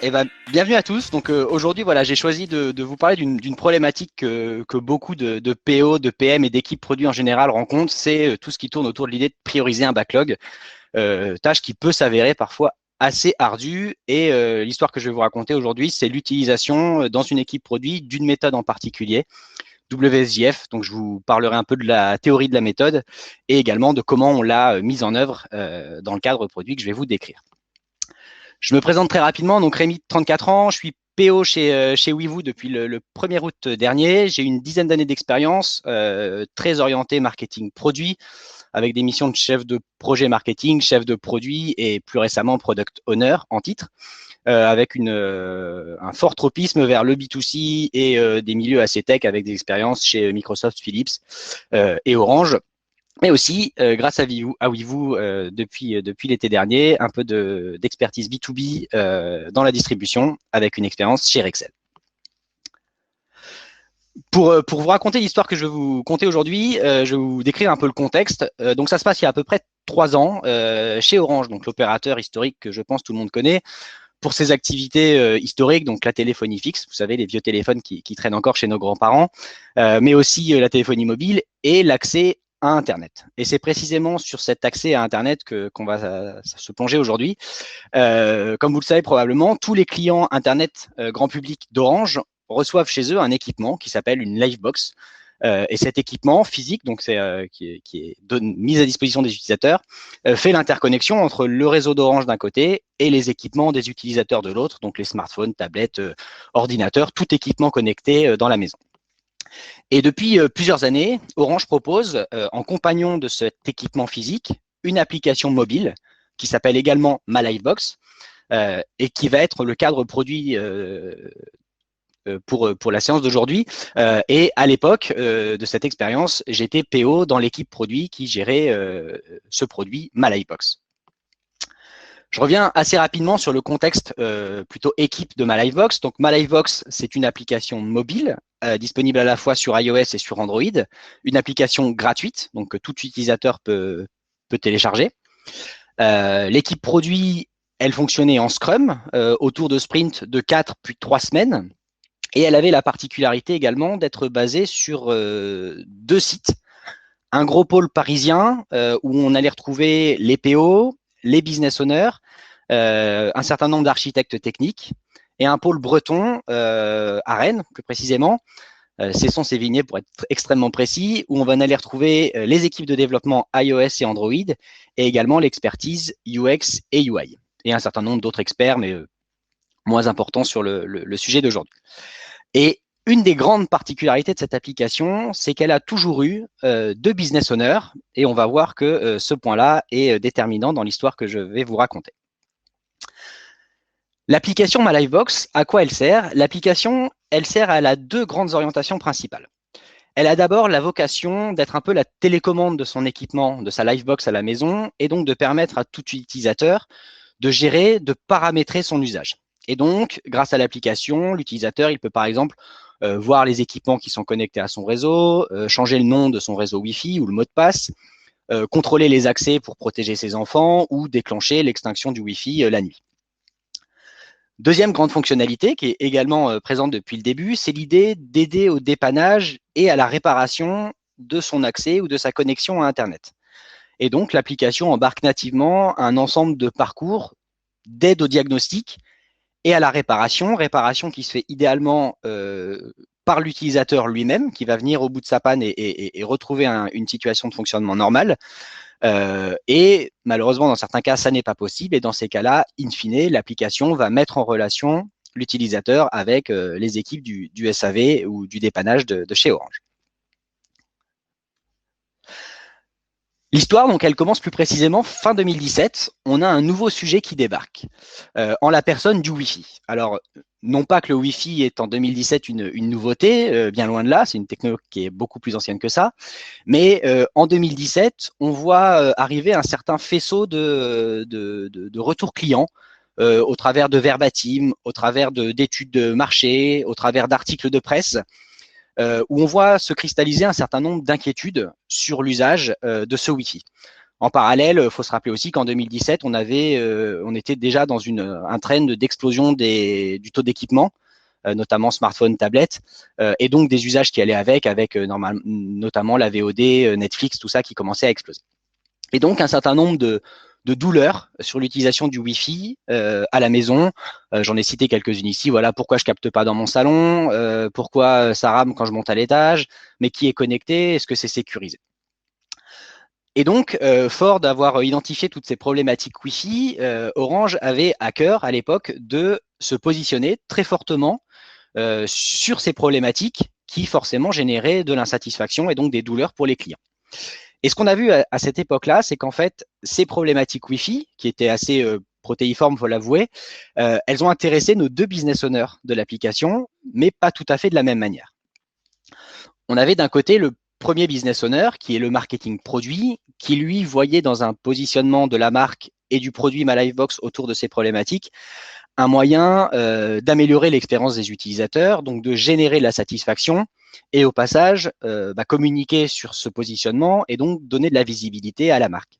Eh ben, bienvenue à tous. Donc aujourd'hui, voilà, j'ai choisi de vous parler d'une problématique que beaucoup de PO, de PM et d'équipes produits en général rencontrent, c'est tout ce qui tourne autour de l'idée de prioriser un backlog, tâche qui peut s'avérer parfois assez ardue. Et l'histoire que je vais vous raconter aujourd'hui, c'est l'utilisation dans une équipe produit d'une méthode en particulier, WSJF. Donc je vous parlerai un peu de la théorie de la méthode et également de comment on l'a mise en œuvre dans le cadre produit que je vais vous décrire. Je me présente très rapidement, donc Rémi, 34 ans, je suis PO chez Weevoo depuis le 1er août dernier. J'ai une dizaine d'années d'expérience, très orientée marketing produit, avec des missions de chef de projet marketing, chef de produit et plus récemment product owner en titre, avec un fort tropisme vers le B2C et des milieux assez tech avec des expériences chez Microsoft, Philips et Orange. Mais aussi, grâce à Weevoo depuis l'été dernier, un peu d'expertise B2B dans la distribution avec une expérience chez Rexel. Pour vous raconter l'histoire que je vais vous conter aujourd'hui, je vais vous décrire un peu le contexte. Donc ça se passe il y a à peu près 3 ans chez Orange, donc l'opérateur historique que je pense tout le monde connaît, pour ses activités historiques, donc la téléphonie fixe, vous savez, les vieux téléphones qui traînent encore chez nos grands-parents, mais aussi la téléphonie mobile et l'accès à Internet. Et c'est précisément sur cet accès à Internet qu'on va se plonger aujourd'hui. Comme vous le savez probablement, tous les clients Internet grand public d'Orange reçoivent chez eux un équipement qui s'appelle une Livebox. Et cet équipement physique, donc qui est mis à disposition des utilisateurs, fait l'interconnexion entre le réseau d'Orange d'un côté et les équipements des utilisateurs de l'autre, donc les smartphones, tablettes, ordinateurs, tout équipement connecté dans la maison. Et depuis plusieurs années, Orange propose, en compagnon de cet équipement physique, une application mobile qui s'appelle également Ma Livebox et qui va être le cadre produit pour la séance d'aujourd'hui. Et à l'époque de cette expérience, j'étais PO dans l'équipe produit qui gérait ce produit Ma Livebox. Je reviens assez rapidement sur le contexte plutôt équipe de Ma Livebox. Donc Ma Livebox, c'est une application mobile disponible à la fois sur iOS et sur Android, une application gratuite, donc que tout utilisateur peut télécharger. L'équipe produit, elle fonctionnait en Scrum, autour de sprints de 4 puis 3 semaines. Et elle avait la particularité également d'être basée sur 2 sites. Un gros pôle parisien où on allait retrouver les PO, les business owners, un certain nombre d'architectes techniques, et un pôle breton à Rennes, plus précisément, Cesson-Sévigné pour être extrêmement précis, où on va aller retrouver les équipes de développement iOS et Android, et également l'expertise UX et UI, et un certain nombre d'autres experts, mais moins importants sur le sujet d'aujourd'hui. Et une des grandes particularités de cette application, c'est qu'elle a toujours eu 2 business owners, et on va voir que ce point-là est déterminant dans l'histoire que je vais vous raconter. L'application Ma Livebox, à quoi elle sert? L'application, elle a 2 grandes orientations principales. Elle a d'abord la vocation d'être un peu la télécommande de son équipement, de sa Livebox à la maison, et donc de permettre à tout utilisateur de gérer, de paramétrer son usage. Et donc, grâce à l'application, l'utilisateur, il peut par exemple voir les équipements qui sont connectés à son réseau, changer le nom de son réseau Wi-Fi ou le mot de passe, contrôler les accès pour protéger ses enfants ou déclencher l'extinction du Wi-Fi la nuit. Deuxième grande fonctionnalité qui est également présente depuis le début, c'est l'idée d'aider au dépannage et à la réparation de son accès ou de sa connexion à Internet. Et donc, l'application embarque nativement un ensemble de parcours d'aide au diagnostic et à la réparation qui se fait idéalement par l'utilisateur lui-même, qui va venir au bout de sa panne et retrouver une situation de fonctionnement normale. Et malheureusement, dans certains cas, ça n'est pas possible. Et dans ces cas-là, in fine, l'application va mettre en relation l'utilisateur avec les équipes du SAV ou du dépannage de chez Orange. L'histoire, donc, elle commence plus précisément fin 2017. On a un nouveau sujet qui débarque en la personne du Wi-Fi. Alors, non pas que le Wi-Fi est en 2017 une nouveauté, bien loin de là, c'est une techno qui est beaucoup plus ancienne que ça. Mais en 2017, on voit arriver un certain faisceau de retours clients au travers de verbatim, au travers d'études de marché, au travers d'articles de presse, où on voit se cristalliser un certain nombre d'inquiétudes sur l'usage de ce Wi-Fi. En parallèle, il faut se rappeler aussi qu'en 2017, on était déjà dans un trend d'explosion du taux d'équipement, notamment smartphone, tablette, et donc des usages qui allaient avec notamment la VOD, Netflix, tout ça qui commençait à exploser. Et donc un certain nombre de douleurs sur l'utilisation du Wi-Fi à la maison. J'en ai cité quelques-unes ici. Voilà pourquoi je capte pas dans mon salon, pourquoi ça rame quand je monte à l'étage, mais qui est connecté, est-ce que c'est sécurisé? Et donc, fort d'avoir identifié toutes ces problématiques Wi-Fi, Orange avait à cœur à l'époque de se positionner très fortement sur ces problématiques qui forcément généraient de l'insatisfaction et donc des douleurs pour les clients. Et ce qu'on a vu à cette époque-là, c'est qu'en fait, ces problématiques Wi-Fi, qui étaient assez protéiformes, faut l'avouer, elles ont intéressé nos deux business owners de l'application, mais pas tout à fait de la même manière. On avait d'un côté le premier business owner, qui est le marketing produit, qui lui voyait dans un positionnement de la marque et du produit MyLifebox autour de ces problématiques, un moyen d'améliorer l'expérience des utilisateurs, donc de générer de la satisfaction et au passage communiquer sur ce positionnement et donc donner de la visibilité à la marque.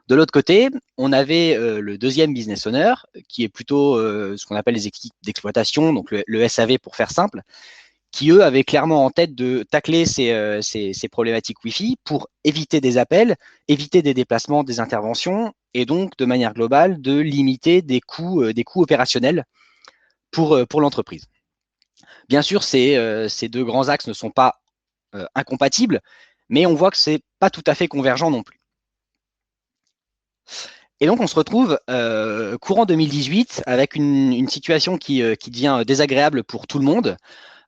De l'autre côté, on avait le deuxième business owner, qui est plutôt ce qu'on appelle les équipes d'exploitation, donc le SAV pour faire simple, qui eux avaient clairement en tête de tacler ces problématiques Wi-Fi pour éviter des appels, éviter des déplacements, des interventions, et donc de manière globale de limiter des coûts opérationnels pour l'entreprise. Bien sûr, ces deux grands axes ne sont pas incompatibles, mais on voit que c'est pas tout à fait convergent non plus. Et donc, on se retrouve courant 2018 avec une situation qui devient désagréable pour tout le monde.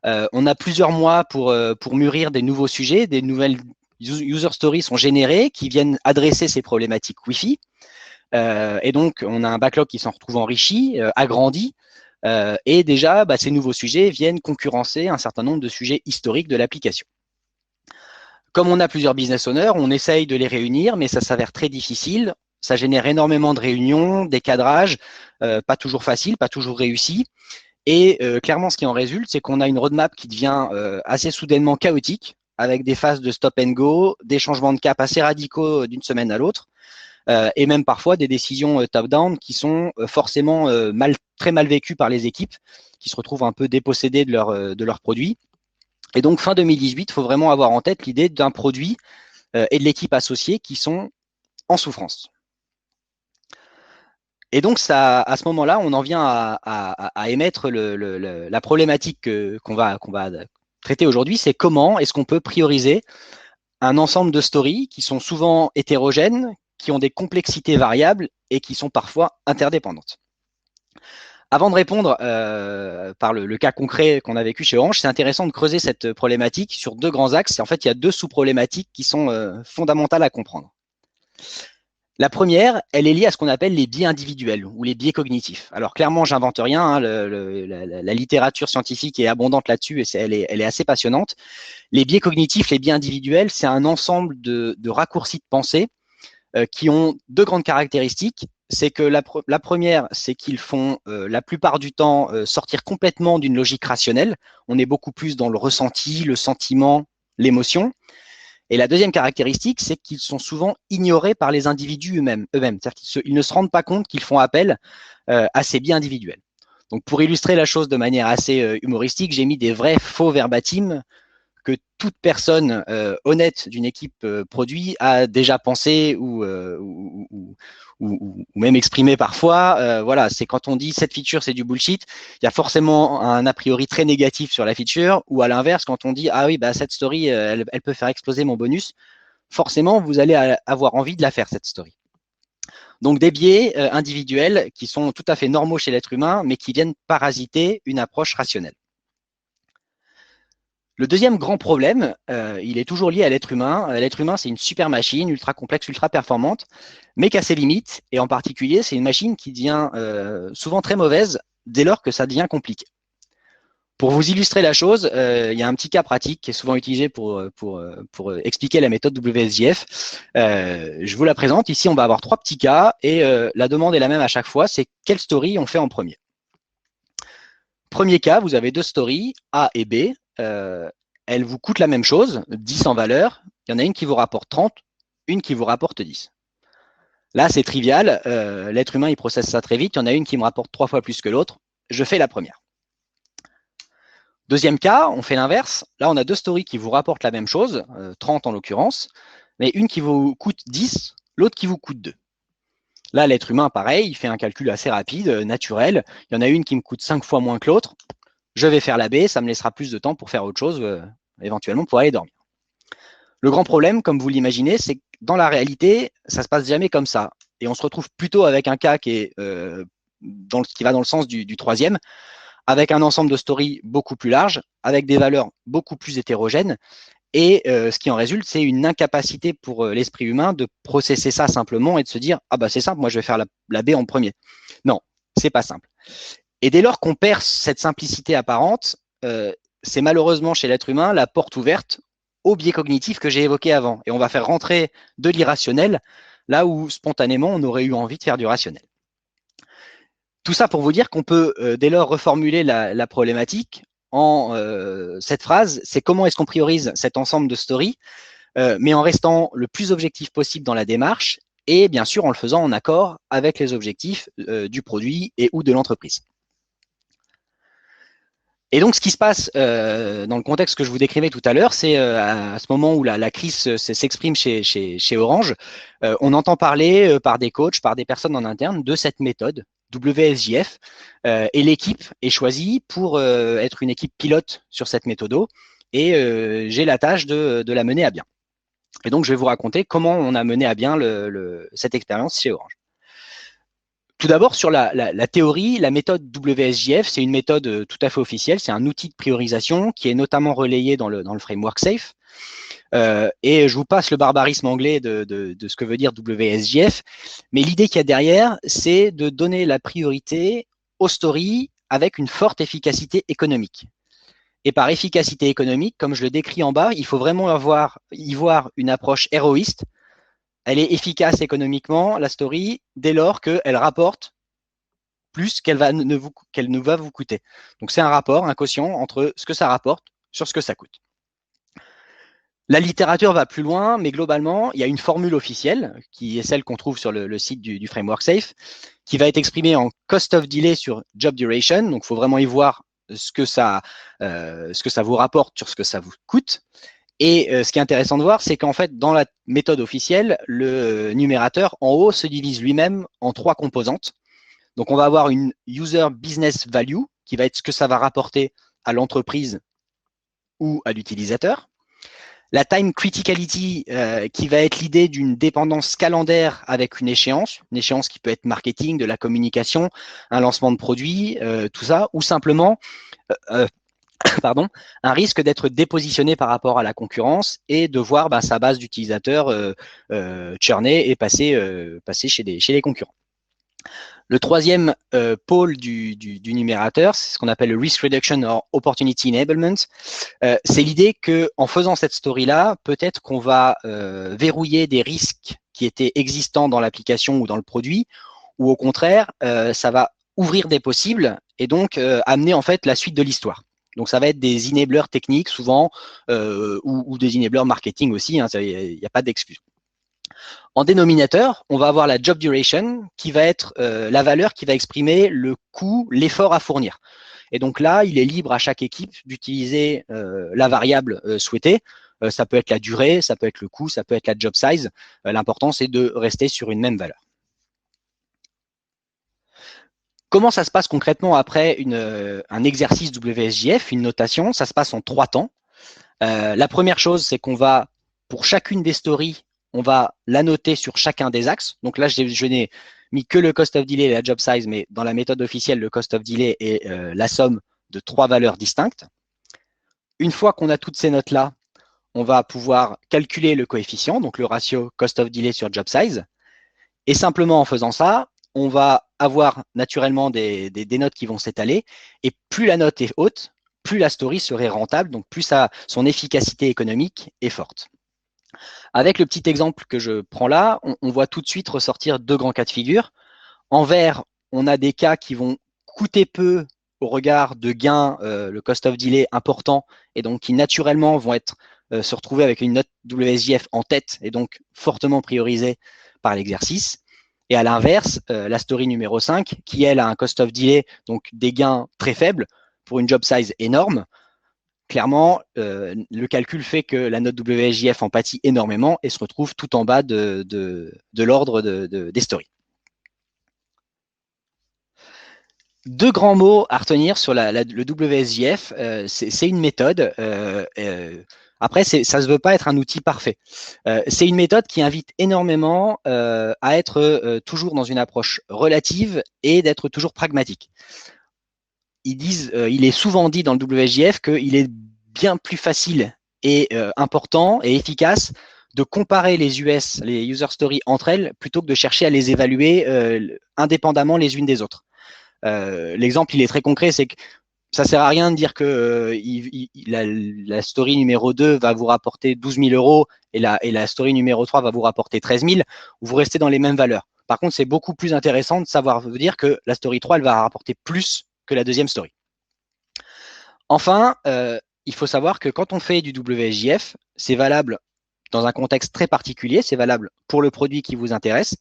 On a plusieurs mois pour mûrir des nouveaux sujets, des nouvelles user stories sont générées qui viennent adresser ces problématiques Wi-Fi. Et donc, on a un backlog qui s'en retrouve enrichi, agrandi. Et déjà, ces nouveaux sujets viennent concurrencer un certain nombre de sujets historiques de l'application. Comme on a plusieurs business owners, on essaye de les réunir, mais ça s'avère très difficile. Ça génère énormément de réunions, des cadrages, pas toujours faciles, pas toujours réussis. Et clairement, ce qui en résulte, c'est qu'on a une roadmap qui devient assez soudainement chaotique, avec des phases de stop and go, des changements de cap assez radicaux d'une semaine à l'autre, et même parfois des décisions top-down qui sont forcément très mal vécues par les équipes, qui se retrouvent un peu dépossédées de leurs produits. Et donc, fin 2018, il faut vraiment avoir en tête l'idée d'un produit et de l'équipe associée qui sont en souffrance. Et donc, à ce moment-là, on en vient à émettre la problématique qu'on va traiter aujourd'hui, c'est comment est-ce qu'on peut prioriser un ensemble de stories qui sont souvent hétérogènes, qui ont des complexités variables et qui sont parfois interdépendantes. Avant de répondre par le cas concret qu'on a vécu chez Orange, c'est intéressant de creuser cette problématique sur deux grands axes. Et en fait, il y a deux sous-problématiques qui sont fondamentales à comprendre. La première, elle est liée à ce qu'on appelle les biais individuels ou les biais cognitifs. Alors clairement, j'invente rien, hein, la littérature scientifique est abondante là-dessus et elle est assez passionnante. Les biais cognitifs, les biais individuels, c'est un ensemble de raccourcis de pensée qui ont deux grandes caractéristiques. C'est que la première, c'est qu'ils font la plupart du temps sortir complètement d'une logique rationnelle. On est beaucoup plus dans le ressenti, le sentiment, l'émotion. Et la deuxième caractéristique, c'est qu'ils sont souvent ignorés par les individus eux-mêmes. C'est-à-dire qu'ils ne se rendent pas compte qu'ils font appel à ces biais individuels. Donc, pour illustrer la chose de manière assez humoristique, j'ai mis des vrais faux verbatim que toute personne honnête d'une équipe produit a déjà pensé ou même exprimé parfois. Voilà, c'est quand on dit cette feature c'est du bullshit, il y a forcément un a priori très négatif sur la feature, ou à l'inverse, quand on dit ah oui, cette story elle peut faire exploser mon bonus, forcément vous allez avoir envie de la faire cette story. Donc des biais individuels qui sont tout à fait normaux chez l'être humain, mais qui viennent parasiter une approche rationnelle. Le deuxième grand problème, il est toujours lié à l'être humain. L'être humain, c'est une super machine, ultra complexe, ultra performante, mais qui a ses limites. Et en particulier, c'est une machine qui devient souvent très mauvaise dès lors que ça devient compliqué. Pour vous illustrer la chose, il y a un petit cas pratique qui est souvent utilisé pour expliquer la méthode WSJF. Je vous la présente. Ici, on va avoir trois petits cas et la demande est la même à chaque fois, c'est quelle story on fait en premier. Premier cas, vous avez deux stories, A et B. Elles vous coûtent la même chose, 10 en valeur. Il y en a une qui vous rapporte 30, une qui vous rapporte 10. Là, c'est trivial. L'être humain, il processe ça très vite. Il y en a une qui me rapporte 3 fois plus que l'autre. Je fais la première. Deuxième cas, on fait l'inverse. Là, on a deux stories qui vous rapportent la même chose, 30 en l'occurrence, mais une qui vous coûte 10, l'autre qui vous coûte 2. Là, l'être humain, pareil, il fait un calcul assez rapide, naturel. Il y en a une qui me coûte 5 fois moins que l'autre. Je vais faire la B, ça me laissera plus de temps pour faire autre chose, éventuellement pour aller dormir. Le grand problème, comme vous l'imaginez, c'est que dans la réalité, ça se passe jamais comme ça. Et on se retrouve plutôt avec un cas qui est qui va dans le sens du troisième, avec un ensemble de stories beaucoup plus large, avec des valeurs beaucoup plus hétérogènes. Et ce qui en résulte, c'est une incapacité pour l'esprit humain de processer ça simplement et de se dire « Ah bah c'est simple, moi je vais faire la B en premier ». Non, c'est pas simple. Et dès lors qu'on perd cette simplicité apparente, c'est malheureusement chez l'être humain la porte ouverte au biais cognitif que j'ai évoqué avant. Et on va faire rentrer de l'irrationnel là où spontanément on aurait eu envie de faire du rationnel. Tout ça pour vous dire qu'on peut dès lors reformuler la problématique en cette phrase, c'est comment est-ce qu'on priorise cet ensemble de stories, mais en restant le plus objectif possible dans la démarche et bien sûr en le faisant en accord avec les objectifs du produit et ou de l'entreprise. Et donc, ce qui se passe dans le contexte que je vous décrivais tout à l'heure, c'est à ce moment où la crise s'exprime chez Orange, on entend parler par des coachs, par des personnes en interne de cette méthode WSJF, et l'équipe est choisie pour être une équipe pilote sur cette méthode et j'ai la tâche de la mener à bien. Et donc, je vais vous raconter comment on a mené à bien cette expérience chez Orange. Tout d'abord, sur la théorie, la méthode WSJF, c'est une méthode tout à fait officielle. C'est un outil de priorisation qui est notamment relayé dans le framework SAFe. Et je vous passe le barbarisme anglais de ce que veut dire WSJF. Mais l'idée qu'il y a derrière, c'est de donner la priorité aux stories avec une forte efficacité économique. Et par efficacité économique, comme je le décris en bas, il faut vraiment y voir une approche héroïste. Elle est efficace économiquement, la story, dès lors qu'elle rapporte plus qu'elle ne va vous coûter. Donc, c'est un rapport, un quotient entre ce que ça rapporte sur ce que ça coûte. La littérature va plus loin, mais globalement, il y a une formule officielle, qui est celle qu'on trouve sur le site du framework SAFe, qui va être exprimée en cost of delay sur job duration. Donc, il faut vraiment y voir ce que ça vous rapporte sur ce que ça vous coûte. Et ce qui est intéressant de voir, c'est qu'en fait, dans la méthode officielle, le numérateur en haut se divise lui-même en 3 composantes. Donc, on va avoir une user business value, qui va être ce que ça va rapporter à l'entreprise ou à l'utilisateur. La time criticality, qui va être l'idée d'une dépendance calendaire avec une échéance qui peut être marketing, de la communication, un lancement de produit, tout ça, ou simplement un risque d'être dépositionné par rapport à la concurrence et de voir sa base d'utilisateurs churner et passer chez les concurrents. Le troisième pôle du numérateur, c'est ce qu'on appelle le Risk Reduction or Opportunity Enablement. C'est l'idée qu'en faisant cette story-là, peut-être qu'on va verrouiller des risques qui étaient existants dans l'application ou dans le produit, ou au contraire, ça va ouvrir des possibles et donc amener en fait la suite de l'histoire. Donc, ça va être des enablers techniques souvent ou des enablers marketing aussi, il n'y a pas d'excuse. En dénominateur, on va avoir la job duration qui va être la valeur qui va exprimer le coût, l'effort à fournir. Et donc là, il est libre à chaque équipe d'utiliser la variable souhaitée. Ça peut être la durée, ça peut être le coût, ça peut être la job size. L'important, c'est de rester sur une même valeur. Comment ça se passe concrètement après un exercice WSJF, une notation? Ça se passe en 3 temps. La première chose, c'est qu'on va, pour chacune des stories, on va la noter sur chacun des axes. Donc là, je n'ai mis que le cost of delay et la job size, mais dans la méthode officielle, le cost of delay est la somme de 3 valeurs distinctes. Une fois qu'on a toutes ces notes-là, on va pouvoir calculer le coefficient, donc le ratio cost of delay sur job size. Et simplement en faisant ça, on va avoir naturellement des notes qui vont s'étaler. Et plus la note est haute, plus la story serait rentable, donc plus son efficacité économique est forte. Avec le petit exemple que je prends là, on voit tout de suite ressortir 2 grands cas de figure. En vert, on a des cas qui vont coûter peu au regard de gains, le cost of delay important, et donc qui naturellement vont être se retrouver avec une note WSJF en tête et donc fortement priorisée par l'exercice. Et à l'inverse, la story numéro 5, qui elle a un cost of delay, donc des gains très faibles pour une job size énorme, clairement, le calcul fait que la note WSJF en pâtit énormément et se retrouve tout en bas de l'ordre des stories. Deux grands mots à retenir sur le WSJF, c'est une méthode. Après, ça ne se veut pas être un outil parfait. C'est une méthode qui invite énormément à être toujours dans une approche relative et d'être toujours pragmatique. Il est souvent dit dans le WSJF qu'il est bien plus facile et important et efficace de comparer les user stories entre elles, plutôt que de chercher à les évaluer indépendamment les unes des autres. L'exemple, il est très concret, c'est que ça sert à rien de dire que la story numéro 2 va vous rapporter 12 000 euros et la story numéro 3 va vous rapporter 13 000, vous restez dans les mêmes valeurs. Par contre, c'est beaucoup plus intéressant de savoir dire que la story 3, elle va rapporter plus que la deuxième story. Enfin, il faut savoir que quand on fait du WSJF, c'est valable dans un contexte très particulier, c'est valable pour le produit qui vous intéresse,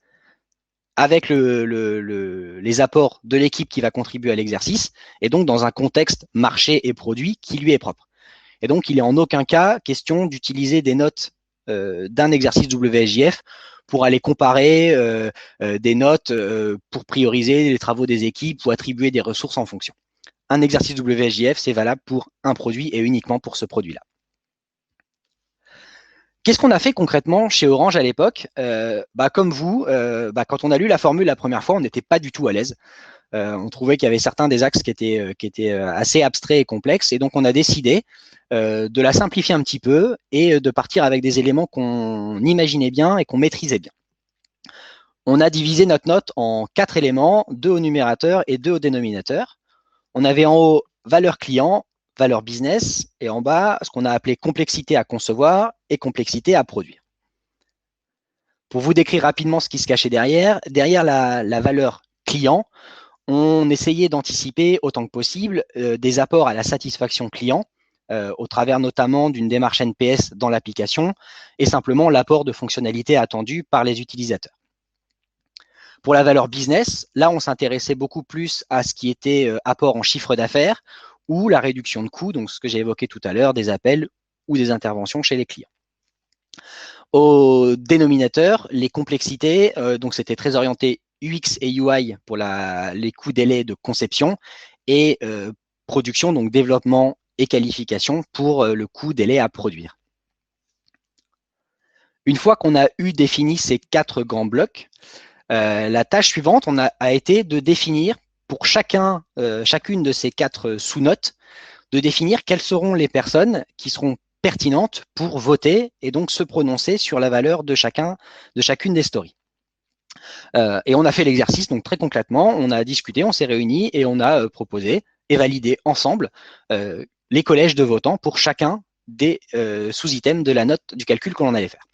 avec les apports de l'équipe qui va contribuer à l'exercice, et donc dans un contexte marché et produit qui lui est propre. Et donc, il n'est en aucun cas question d'utiliser des notes d'un exercice WSJF pour aller comparer des notes pour prioriser les travaux des équipes ou attribuer des ressources en fonction. Un exercice WSJF, c'est valable pour un produit et uniquement pour ce produit-là. Qu'est-ce qu'on a fait concrètement chez Orange à l'époque? Comme vous, quand on a lu la formule la première fois, on n'était pas du tout à l'aise. On trouvait qu'il y avait certains des axes qui étaient assez abstraits et complexes, et donc on a décidé de la simplifier un petit peu et de partir avec des éléments qu'on imaginait bien et qu'on maîtrisait bien. On a divisé notre note en 4 éléments, 2 au numérateur et 2 au dénominateur. On avait en haut valeur client, valeur business, et en bas, ce qu'on a appelé complexité à concevoir et complexité à produire. Pour vous décrire rapidement ce qui se cachait derrière la valeur client, on essayait d'anticiper autant que possible des apports à la satisfaction client, au travers notamment d'une démarche NPS dans l'application, et simplement l'apport de fonctionnalités attendues par les utilisateurs. Pour la valeur business, là, on s'intéressait beaucoup plus à ce qui était apport en chiffre d'affaires ou la réduction de coûts, donc ce que j'ai évoqué tout à l'heure, des appels ou des interventions chez les clients. Au dénominateur, les complexités, donc c'était très orienté UX et UI pour les coûts délais de conception et production, donc développement et qualification pour le coût délai à produire. Une fois qu'on a eu défini ces 4 grands blocs, la tâche suivante a été de définir pour chacune de ces 4 sous-notes, de définir quelles seront les personnes qui seront pertinentes pour voter et donc se prononcer sur la valeur de chacune des stories. Et on a fait l'exercice, donc très concrètement, on a discuté, on s'est réunis et on a proposé et validé ensemble les collèges de votants pour chacun des sous-items de la note du calcul que l'on allait faire.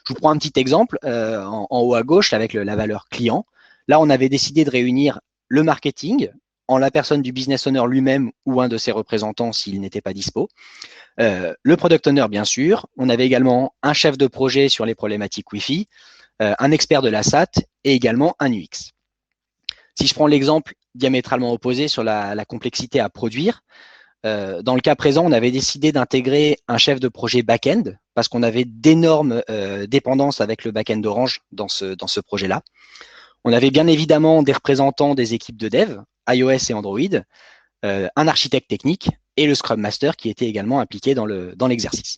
Je vous prends un petit exemple en haut à gauche avec la valeur client. Là, on avait décidé de réunir le marketing en la personne du business owner lui-même ou un de ses représentants s'il n'était pas dispo. Le product owner, bien sûr. On avait également un chef de projet sur les problématiques Wi-Fi, un expert de la SAT et également un UX. Si je prends l'exemple diamétralement opposé sur la complexité à produire, dans le cas présent, on avait décidé d'intégrer un chef de projet back-end parce qu'on avait d'énormes dépendances avec le back-end d'Orange dans ce projet-là. On avait bien évidemment des représentants des équipes de dev, iOS et Android, un architecte technique et le Scrum Master qui était également impliqué dans l'exercice.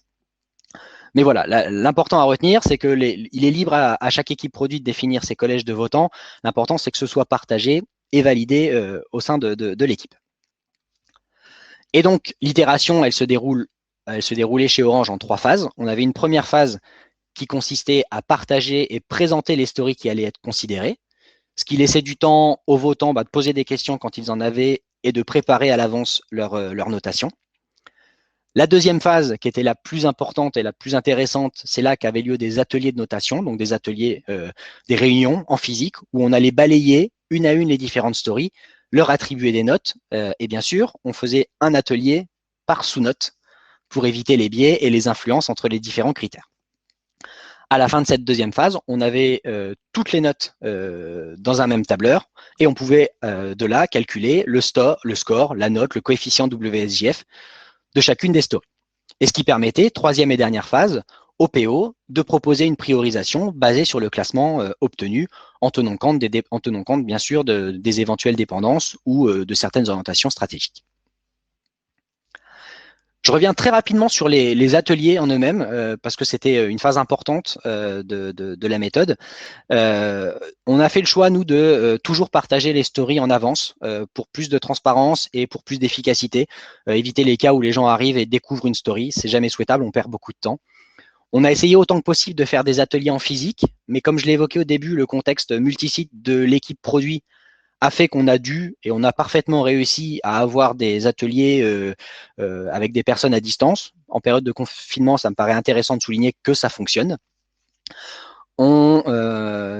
Mais voilà, l'important à retenir, c'est qu'il est libre à chaque équipe produit de définir ses collèges de votants. L'important, c'est que ce soit partagé et validé au sein de l'équipe. Et donc, l'itération, elle se déroulait chez Orange en 3 phases. On avait une première phase qui consistait à partager et présenter les stories qui allaient être considérées, ce qui laissait du temps aux votants de poser des questions quand ils en avaient et de préparer à l'avance leur notation. La deuxième phase, qui était la plus importante et la plus intéressante, c'est là qu'avaient lieu des ateliers de notation, donc des ateliers, des réunions en physique, où on allait balayer une à une les différentes stories, leur attribuer des notes, et bien sûr, on faisait un atelier par sous-note pour éviter les biais et les influences entre les différents critères. À la fin de cette deuxième phase, on avait toutes les notes dans un même tableur et on pouvait de là calculer le score, la note, le coefficient WSJF de chacune des stories. Et ce qui permettait, troisième et dernière phase, au PO de proposer une priorisation basée sur le classement obtenu en tenant compte, bien sûr des éventuelles dépendances ou de certaines orientations stratégiques. Je reviens très rapidement sur les ateliers en eux-mêmes parce que c'était une phase importante de la méthode. On a fait le choix, nous, de toujours partager les stories en avance pour plus de transparence et pour plus d'efficacité. Éviter les cas où les gens arrivent et découvrent une story, c'est jamais souhaitable, on perd beaucoup de temps. On a essayé autant que possible de faire des ateliers en physique, mais comme je l'ai évoqué au début, le contexte multisite de l'équipe produit a fait qu'on a dû et on a parfaitement réussi à avoir des ateliers avec des personnes à distance. En période de confinement, ça me paraît intéressant de souligner que ça fonctionne. On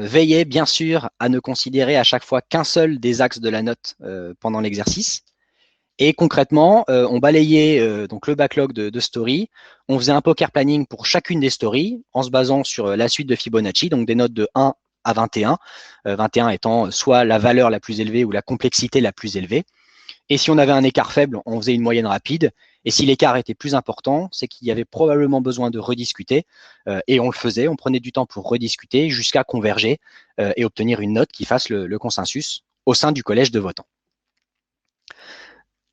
veillait bien sûr à ne considérer à chaque fois qu'un seul des axes de la note pendant l'exercice. Et concrètement, on balayait donc le backlog de stories. On faisait un poker planning pour chacune des stories en se basant sur la suite de Fibonacci, donc des notes de 1 à 21, 21 étant soit la valeur la plus élevée ou la complexité la plus élevée. Et si on avait un écart faible, on faisait une moyenne rapide. Et si l'écart était plus important, c'est qu'il y avait probablement besoin de rediscuter. Et on le faisait, on prenait du temps pour rediscuter jusqu'à converger et obtenir une note qui fasse le consensus au sein du collège de votants.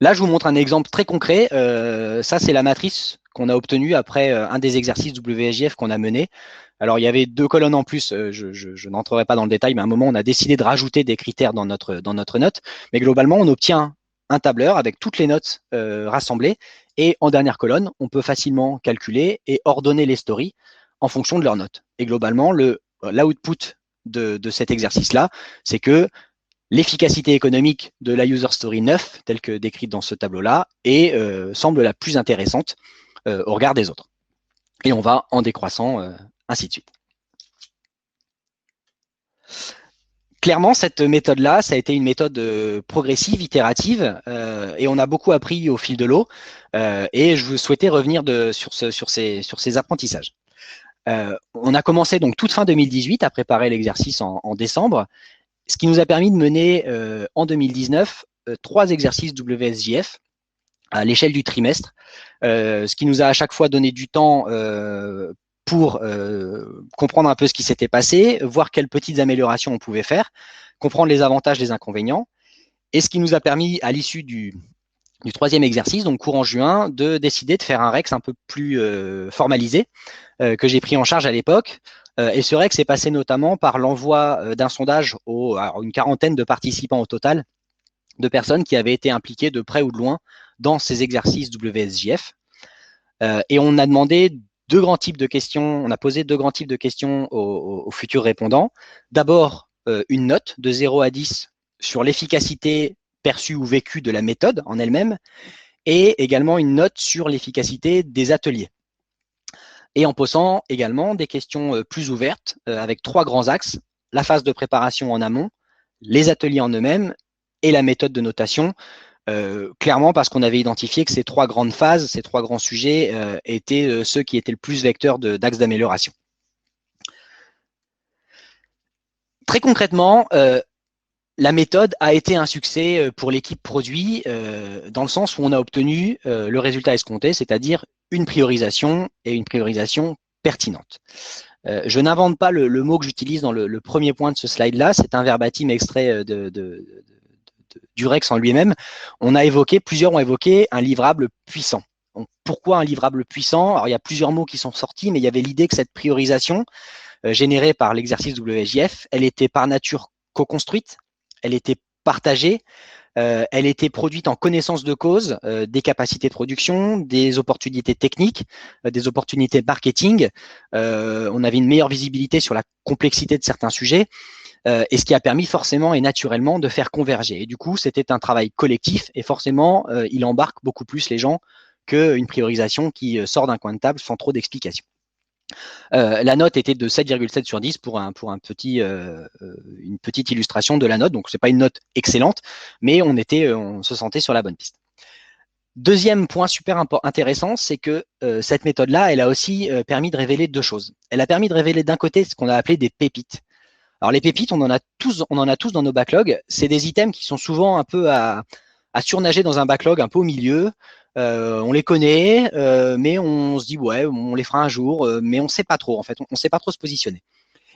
Là, je vous montre un exemple très concret. Ça, c'est la matrice qu'on a obtenue après un des exercices WSJF qu'on a mené. Alors, il y avait 2 colonnes en plus. Je n'entrerai pas dans le détail, mais à un moment, on a décidé de rajouter des critères dans notre note. Mais globalement, on obtient un tableur avec toutes les notes rassemblées. Et en dernière colonne, on peut facilement calculer et ordonner les stories en fonction de leurs notes. Et globalement, l'output de cet exercice-là, c'est que l'efficacité économique de la user story 9, telle que décrite dans ce tableau-là, semble la plus intéressante au regard des autres. Et on va en décroissant, ainsi de suite. Clairement, cette méthode-là, ça a été une méthode progressive, itérative, et on a beaucoup appris au fil de l'eau. Et je souhaitais revenir sur ces apprentissages. On a commencé donc toute fin 2018 à préparer l'exercice en décembre, ce qui nous a permis de mener en 2019 3 exercices WSJF à l'échelle du trimestre, ce qui nous a à chaque fois donné du temps pour comprendre un peu ce qui s'était passé, voir quelles petites améliorations on pouvait faire, comprendre les avantages, les inconvénients, et ce qui nous a permis, à l'issue du 3e exercice, donc courant juin, de décider de faire un REX un peu plus formalisé, que j'ai pris en charge à l'époque. Et ce REX est passé notamment par l'envoi d'un sondage à une quarantaine de participants au total, de personnes qui avaient été impliquées de près ou de loin dans ces exercices WSJF. Et on a demandé 2 grands types de questions, on a posé 2 grands types de questions aux futurs répondants. D'abord, une note de 0 à 10 sur l'efficacité perçue ou vécue de la méthode en elle-même, et également une note sur l'efficacité des ateliers. Et en posant également des questions plus ouvertes avec 3 grands axes, la phase de préparation en amont, les ateliers en eux-mêmes et la méthode de notation, clairement parce qu'on avait identifié que ces 3 grandes phases, ces 3 grands sujets étaient ceux qui étaient le plus vecteurs d'axes d'amélioration. Très concrètement, la méthode a été un succès pour l'équipe produit dans le sens où on a obtenu le résultat escompté, c'est-à-dire une priorisation et une priorisation pertinente. Je n'invente pas le mot que j'utilise dans le premier point de ce slide-là, c'est un verbatim extrait du REX en lui-même. Plusieurs ont évoqué un livrable puissant. Donc, pourquoi un livrable puissant? Alors, il y a plusieurs mots qui sont sortis, mais il y avait l'idée que cette priorisation générée par l'exercice WSJF, elle était par nature co-construite, elle était partagée, elle était produite en connaissance de cause des capacités de production, des opportunités techniques, des opportunités marketing. On avait une meilleure visibilité sur la complexité de certains sujets, et ce qui a permis forcément et naturellement de faire converger. Et du coup, c'était un travail collectif, et forcément, il embarque beaucoup plus les gens qu'une priorisation qui sort d'un coin de table sans trop d'explications. La note était de 7,7 sur 10 pour une petite illustration de la note. Donc, ce n'est pas une note excellente, mais on se sentait sur la bonne piste. Deuxième point super intéressant, c'est que cette méthode-là, elle a aussi permis de révéler deux choses. Elle a permis de révéler d'un côté ce qu'on a appelé des pépites. Alors les pépites, on en a tous dans nos backlogs. C'est des items qui sont souvent un peu à surnager dans un backlog, un peu au milieu. On les connaît, mais on se dit ouais, on les fera un jour, mais on ne sait pas trop en fait. On ne sait pas trop se positionner.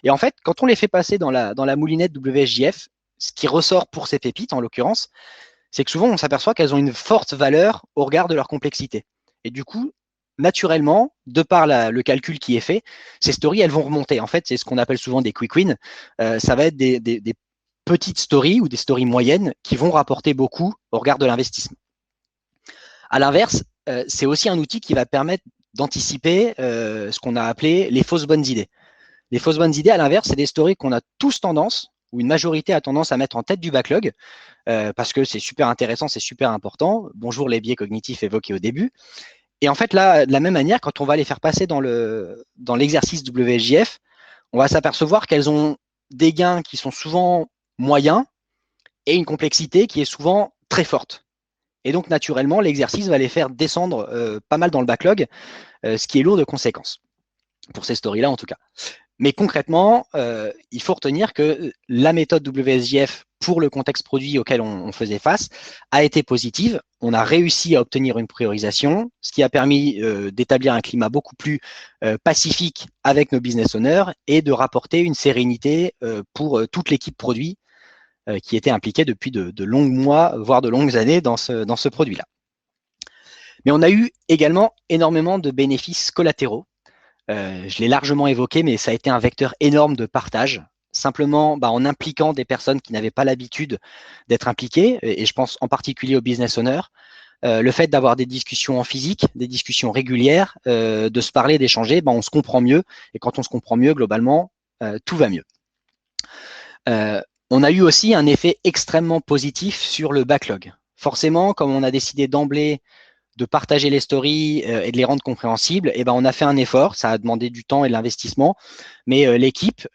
Et en fait, quand on les fait passer dans la moulinette WSJF, ce qui ressort pour ces pépites en l'occurrence, c'est que souvent on s'aperçoit qu'elles ont une forte valeur au regard de leur complexité. Et du coup, naturellement, de par le calcul qui est fait, ces stories, elles vont remonter. En fait, c'est ce qu'on appelle souvent des quick wins. Ça va être des petites stories ou des stories moyennes qui vont rapporter beaucoup au regard de l'investissement. À l'inverse, c'est aussi un outil qui va permettre d'anticiper ce qu'on a appelé les fausses bonnes idées. Les fausses bonnes idées, à l'inverse, c'est des stories qu'on a tous tendance, ou une majorité a tendance à mettre en tête du backlog, parce que c'est super intéressant, c'est super important. Bonjour les biais cognitifs évoqués au début. Et en fait, là, de la même manière, quand on va les faire passer dans l'exercice WSJF, on va s'apercevoir qu'elles ont des gains qui sont souvent moyens et une complexité qui est souvent très forte. Et donc, naturellement, l'exercice va les faire descendre pas mal dans le backlog, ce qui est lourd de conséquences, pour ces stories-là en tout cas. Mais concrètement, il faut retenir que la méthode WSJF pour le contexte produit auquel on faisait face a été positive. On a réussi à obtenir une priorisation, ce qui a permis d'établir un climat beaucoup plus pacifique avec nos business owners et de rapporter une sérénité pour toute l'équipe produit qui était impliquée depuis de longs mois, voire de longues années dans ce produit-là. Mais on a eu également énormément de bénéfices collatéraux. Je l'ai largement évoqué, mais ça a été un vecteur énorme de partage, simplement en impliquant des personnes qui n'avaient pas l'habitude d'être impliquées, et je pense en particulier aux business owners. Le fait d'avoir des discussions en physique, des discussions régulières, de se parler, d'échanger, on se comprend mieux, et quand on se comprend mieux, globalement, tout va mieux. On a eu aussi un effet extrêmement positif sur le backlog. Forcément, comme on a décidé d'emblée de partager les stories et de les rendre compréhensibles, on a fait un effort, ça a demandé du temps et de l'investissement, mais l'équipe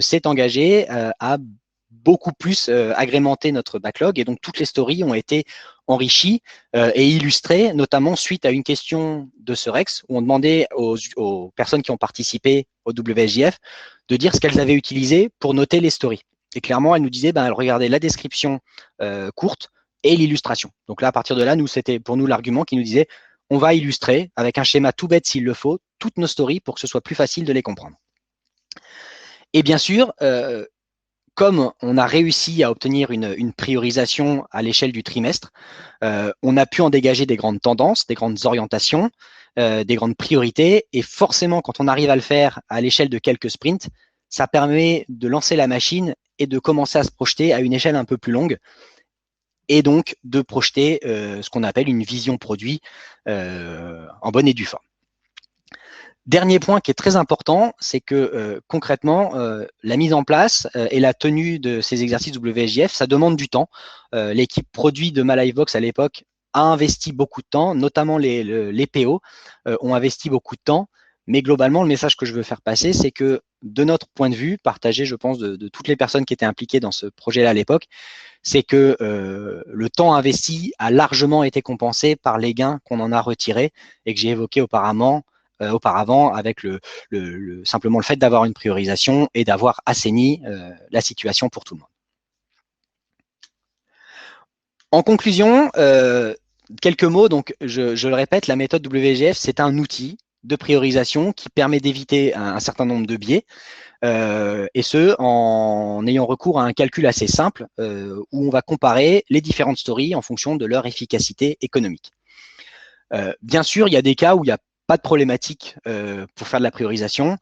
s'est engagée à beaucoup plus agrémenter notre backlog, et donc toutes les stories ont été enrichies et illustrées, notamment suite à une question de Serex, où on demandait aux personnes qui ont participé au WSJF de dire ce qu'elles avaient utilisé pour noter les stories. Et clairement, elles nous disaient, elles regardaient la description courte, et l'illustration. Donc là, à partir de là, c'était pour nous l'argument qui nous disait on va illustrer avec un schéma tout bête s'il le faut toutes nos stories pour que ce soit plus facile de les comprendre. Et bien sûr, comme on a réussi à obtenir une priorisation à l'échelle du trimestre, on a pu en dégager des grandes tendances, des grandes orientations, des grandes priorités. Et forcément, quand on arrive à le faire à l'échelle de quelques sprints, ça permet de lancer la machine et de commencer à se projeter à une échelle un peu plus longue, et donc de projeter ce qu'on appelle une vision produit en bonne et due forme. Dernier point qui est très important, c'est que concrètement, la mise en place et la tenue de ces exercices WSJF, ça demande du temps. L'équipe produit de MyLifebox à l'époque a investi beaucoup de temps, notamment les PO ont investi beaucoup de temps. Mais globalement, le message que je veux faire passer, c'est que de notre point de vue, partagé, je pense, de toutes les personnes qui étaient impliquées dans ce projet-là à l'époque, c'est que le temps investi a largement été compensé par les gains qu'on en a retirés et que j'ai évoqués auparavant avec simplement le fait d'avoir une priorisation et d'avoir assaini la situation pour tout le monde. En conclusion, quelques mots. Donc, je le répète, la méthode WSJF, c'est un outil de priorisation qui permet d'éviter un certain nombre de biais, et ce, en ayant recours à un calcul assez simple où on va comparer les différentes stories en fonction de leur efficacité économique. Bien sûr, il y a des cas où il n'y a pas de problématique pour faire de la priorisation.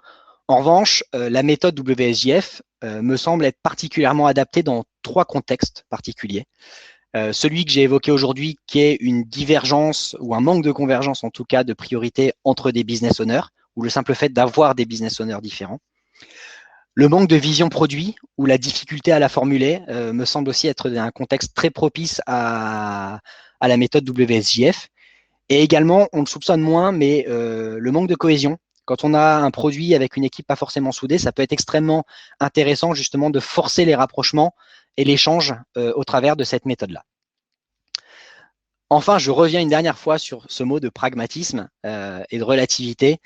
En revanche, la méthode WSJF me semble être particulièrement adaptée dans 3 contextes particuliers. Celui que j'ai évoqué aujourd'hui, qui est une divergence ou un manque de convergence en tout cas de priorité entre des business owners, ou le simple fait d'avoir des business owners différents. Le manque de vision produit ou la difficulté à la formuler me semble aussi être un contexte très propice à la méthode WSJF. Et également, on le soupçonne moins, mais le manque de cohésion. Quand on a un produit avec une équipe pas forcément soudée, ça peut être extrêmement intéressant justement de forcer les rapprochements et l'échange au travers de cette méthode-là. Enfin, je reviens une dernière fois sur ce mot de pragmatisme et de relativité.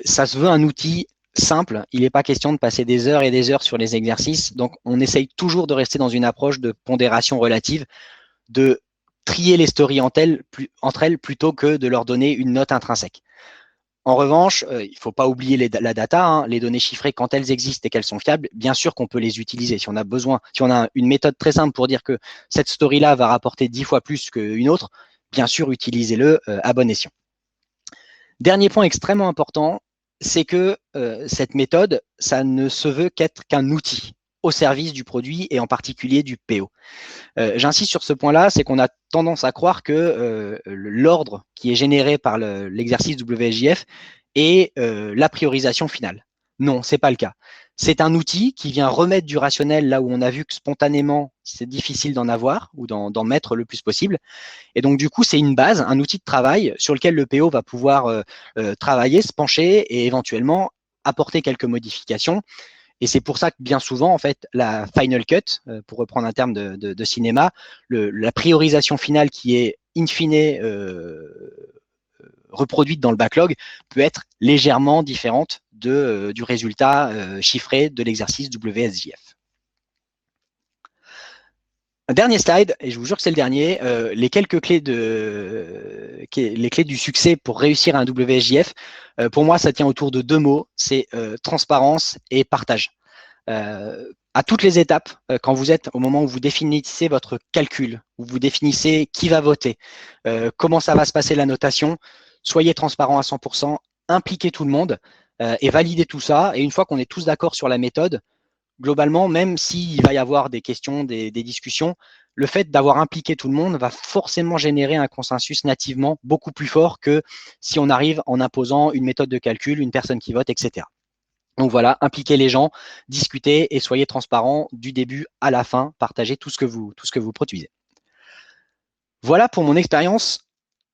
Ça se veut un outil simple. Il n'est pas question de passer des heures et des heures sur les exercices. Donc, on essaye toujours de rester dans une approche de pondération relative, de trier les stories entre elles plutôt que de leur donner une note intrinsèque. En revanche, il ne faut pas oublier la data, hein, les données chiffrées, quand elles existent et qu'elles sont fiables, bien sûr qu'on peut les utiliser. Si on a besoin, si on a une méthode très simple pour dire que cette story-là va rapporter 10 fois plus qu'une autre, bien sûr, utilisez-le à bon escient. Dernier point extrêmement important, c'est que cette méthode, ça ne se veut qu'être qu'un outil au service du produit et en particulier du PO. J'insiste sur ce point-là, c'est qu'on a tendance à croire que l'ordre qui est généré par l'exercice WSJF est la priorisation finale. Non, c'est pas le cas. C'est un outil qui vient remettre du rationnel là où on a vu que spontanément, c'est difficile d'en avoir ou d'en mettre le plus possible. Et donc, du coup, c'est une base, un outil de travail sur lequel le PO va pouvoir travailler, se pencher et éventuellement apporter quelques modifications. Et c'est pour ça que bien souvent, en fait, la final cut, pour reprendre un terme de cinéma, la priorisation finale qui est in fine reproduite dans le backlog peut être légèrement différente du résultat chiffré de l'exercice WSJF. Un dernier slide, et je vous jure que c'est le dernier, les quelques clés les clés du succès pour réussir un WSJF. Pour moi, ça tient autour de deux mots, c'est transparence et partage. À toutes les étapes, quand vous êtes au moment où vous définissez votre calcul, où vous définissez qui va voter, comment ça va se passer la notation, soyez transparent à 100%, impliquez tout le monde et validez tout ça. Et une fois qu'on est tous d'accord sur la méthode, globalement, même s'il va y avoir des questions, des discussions, le fait d'avoir impliqué tout le monde va forcément générer un consensus nativement beaucoup plus fort que si on arrive en imposant une méthode de calcul, une personne qui vote, etc. Donc voilà, impliquez les gens, discutez et soyez transparents du début à la fin, partagez tout ce que vous produisez. Voilà pour mon expérience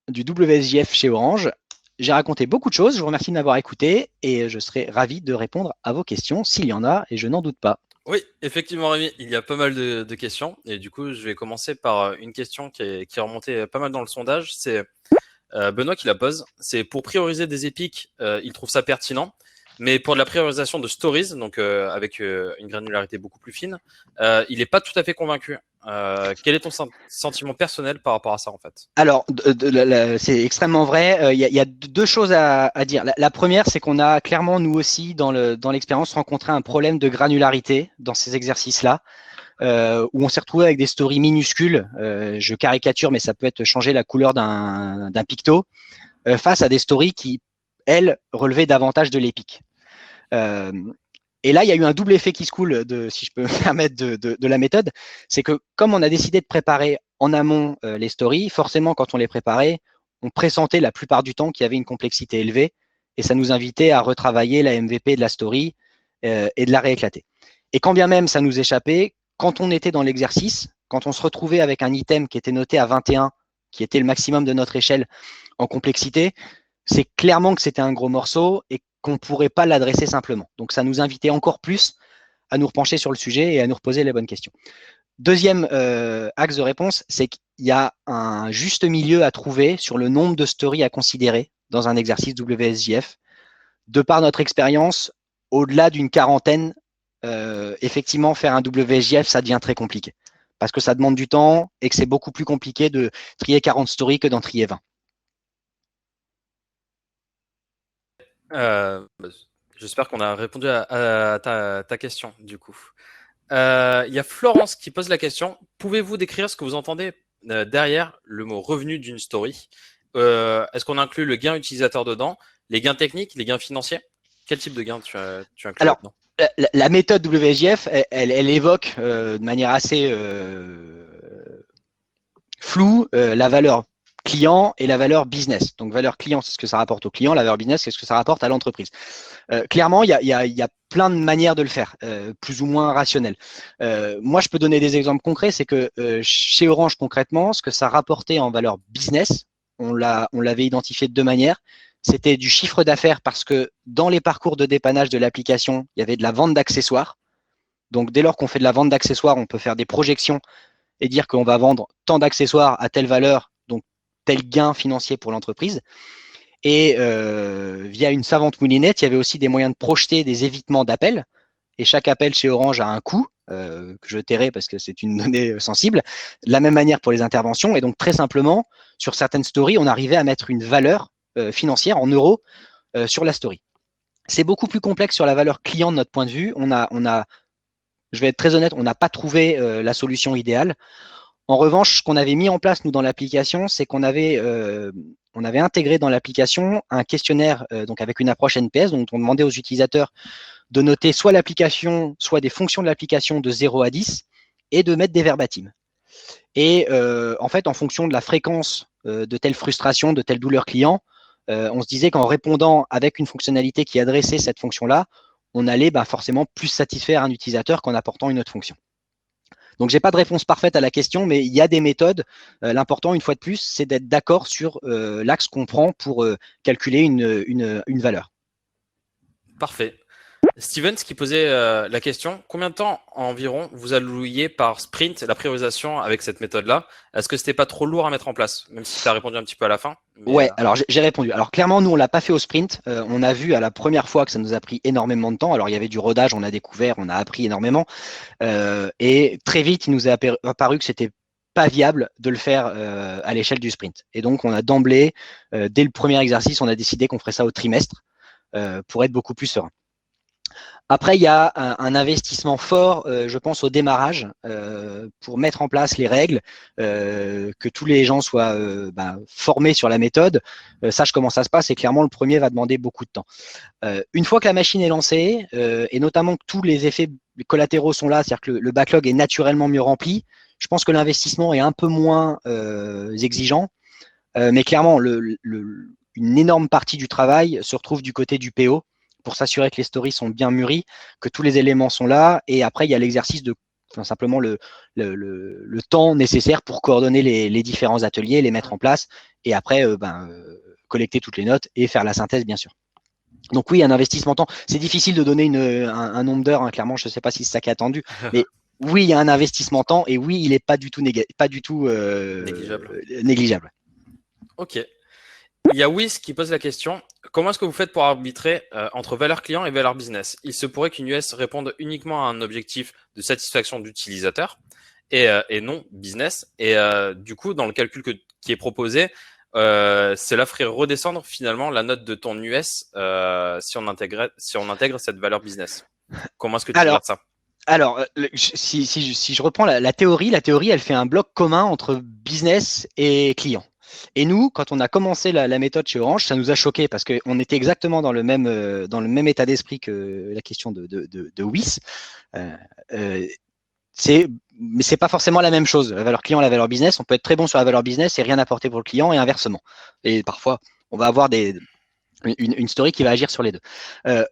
du WSJF chez Orange. J'ai raconté beaucoup de choses, je vous remercie de m'avoir écouté et je serai ravi de répondre à vos questions s'il y en a et je n'en doute pas. Oui, effectivement, Rémi, il y a pas mal de questions. Et du coup, je vais commencer par une question qui est remontée pas mal dans le sondage. C'est Benoît qui la pose. C'est pour prioriser des épiques, il trouve ça pertinent. Mais pour de la priorisation de stories, donc avec une granularité beaucoup plus fine, il n'est pas tout à fait convaincu. Quel est ton sentiment personnel par rapport à ça, en fait? Alors, c'est extrêmement vrai. Il y a deux choses à dire. La première, c'est qu'on a clairement, nous aussi, dans l'expérience, rencontré un problème de granularité dans ces exercices-là, où on s'est retrouvé avec des stories minuscules. Je caricature, mais ça peut être changer la couleur d'un picto, face à des stories qui, elles, relevaient davantage de l'épique. Et là, il y a eu un double effet qui se coule, si je peux me permettre, de la méthode. C'est que comme on a décidé de préparer en amont les stories, forcément, quand on les préparait, on pressentait la plupart du temps qu'il y avait une complexité élevée et ça nous invitait à retravailler la MVP de la story et de la rééclater. Et quand bien même ça nous échappait, quand on était dans l'exercice, quand on se retrouvait avec un item qui était noté à 21, qui était le maximum de notre échelle en complexité, c'est clairement que c'était un gros morceau et qu'on ne pourrait pas l'adresser simplement. Donc, ça nous invitait encore plus à nous repencher sur le sujet et à nous reposer les bonnes questions. Deuxième axe de réponse, c'est qu'il y a un juste milieu à trouver sur le nombre de stories à considérer dans un exercice WSJF. De par notre expérience, au-delà d'une quarantaine, effectivement, faire un WSJF, ça devient très compliqué. Parce que ça demande du temps et que c'est beaucoup plus compliqué de trier 40 stories que d'en trier 20. J'espère qu'on a répondu à ta question, du coup. Il y a Florence qui pose la question. Pouvez-vous décrire ce que vous entendez derrière le mot revenu d'une story? Est-ce qu'on inclut le gain utilisateur dedans, les gains techniques, les gains financiers? Quel type de gain tu inclus Alors, là-dedans? la méthode WSJF, elle évoque de manière assez floue la valeur client et la valeur business. Donc, valeur client, c'est ce que ça rapporte au client, la valeur business, c'est ce que ça rapporte à l'entreprise. Clairement, il y a plein de manières de le faire, plus ou moins rationnelles. Moi, je peux donner des exemples concrets, c'est que chez Orange, concrètement, ce que ça rapportait en valeur business, on l'avait identifié de deux manières. C'était du chiffre d'affaires parce que dans les parcours de dépannage de l'application, il y avait de la vente d'accessoires. Donc, dès lors qu'on fait de la vente d'accessoires, on peut faire des projections et dire qu'on va vendre tant d'accessoires à telle valeur. Donc, tel gain financier pour l'entreprise. Et via une savante moulinette, il y avait aussi des moyens de projeter des évitements d'appels. Et chaque appel chez Orange a un coût que je tairai parce que c'est une donnée sensible. De la même manière pour les interventions. Et donc, très simplement, sur certaines stories, on arrivait à mettre une valeur financière en euros sur la story. C'est beaucoup plus complexe sur la valeur client de notre point de vue. Je vais être très honnête, on n'a pas trouvé la solution idéale. En revanche, ce qu'on avait mis en place, nous, dans l'application, c'est qu'on avait intégré dans l'application un questionnaire donc avec une approche NPS, dont on demandait aux utilisateurs de noter soit l'application, soit des fonctions de l'application de 0 à 10 et de mettre des verbatims. Et en fait, en fonction de la fréquence de telle frustration, de telle douleur client, on se disait qu'en répondant avec une fonctionnalité qui adressait cette fonction-là, on allait forcément plus satisfaire un utilisateur qu'en apportant une autre fonction. Donc, j'ai pas de réponse parfaite à la question, mais il y a des méthodes. L'important, une fois de plus, c'est d'être d'accord sur l'axe qu'on prend pour calculer une valeur. Parfait. Stevens qui posait la question, combien de temps environ vous allouiez par sprint la priorisation avec cette méthode-là? Est-ce que c'était pas trop lourd à mettre en place? Même si tu as répondu un petit peu à la fin. Ouais, alors j'ai répondu. Alors clairement, nous, on l'a pas fait au sprint. On a vu à la première fois que ça nous a pris énormément de temps. Alors il y avait du rodage, on a découvert, on a appris énormément. Et très vite, il nous est apparu que c'était pas viable de le faire à l'échelle du sprint. Et donc, on a d'emblée, dès le premier exercice, on a décidé qu'on ferait ça au trimestre pour être beaucoup plus serein. Après, il y a un investissement fort, je pense, au démarrage pour mettre en place les règles, que tous les gens soient formés sur la méthode, sache comment ça se passe. Et clairement, le premier va demander beaucoup de temps. Une fois que la machine est lancée, et notamment que tous les effets collatéraux sont là, c'est-à-dire que le backlog est naturellement mieux rempli, je pense que l'investissement est un peu moins exigeant. Mais clairement, une énorme partie du travail se retrouve du côté du PO pour s'assurer que les stories sont bien mûries, que tous les éléments sont là. Et après, il y a l'exercice de simplement le temps nécessaire pour coordonner les différents ateliers, les mettre en place et après collecter toutes les notes et faire la synthèse, bien sûr. Donc oui, un investissement temps. C'est difficile de donner un nombre d'heures, hein, clairement, je ne sais pas si c'est ça qui est attendu, mais oui, il y a un investissement temps et oui, il n'est pas du tout, négligeable. Ok. Il y a Wiz qui pose la question, comment est-ce que vous faites pour arbitrer entre valeur client et valeur business? Il se pourrait qu'une US réponde uniquement à un objectif de satisfaction d'utilisateur et non business. Et du coup, dans le calcul qui est proposé, cela ferait redescendre finalement la note de ton US si on intègre cette valeur business. Comment est-ce que tu regardes ça? Alors, si je reprends la théorie, elle fait un bloc commun entre business et client. Et nous, quand on a commencé la méthode chez Orange, ça nous a choqué parce qu'on était exactement dans le même état d'esprit que la question de WIS. Mais c'est pas forcément la même chose. La valeur client, la valeur business, on peut être très bon sur la valeur business et rien apporter pour le client et inversement. Et parfois, on va avoir une story qui va agir sur les deux.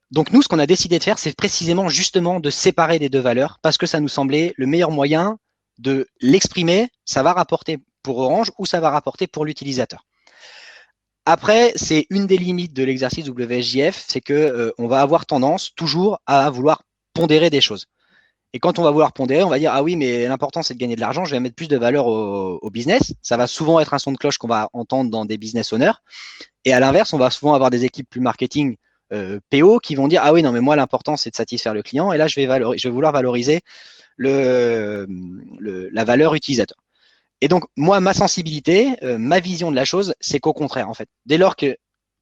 Donc nous, ce qu'on a décidé de faire, c'est précisément justement de séparer les deux valeurs parce que ça nous semblait le meilleur moyen de l'exprimer. Ça va rapporter pour Orange ou ça va rapporter pour l'utilisateur. Après, c'est une des limites de l'exercice WSJF, c'est que on va avoir tendance toujours à vouloir pondérer des choses. Et quand on va vouloir pondérer, on va dire ah oui, mais l'important c'est de gagner de l'argent, je vais mettre plus de valeur au business. Ça va souvent être un son de cloche qu'on va entendre dans des business owners. Et à l'inverse, on va souvent avoir des équipes plus marketing PO qui vont dire ah oui, non, mais moi l'important c'est de satisfaire le client et là je vais vouloir valoriser la valeur utilisateur. Et donc, moi, ma sensibilité, ma vision de la chose, c'est qu'au contraire, en fait, dès lors que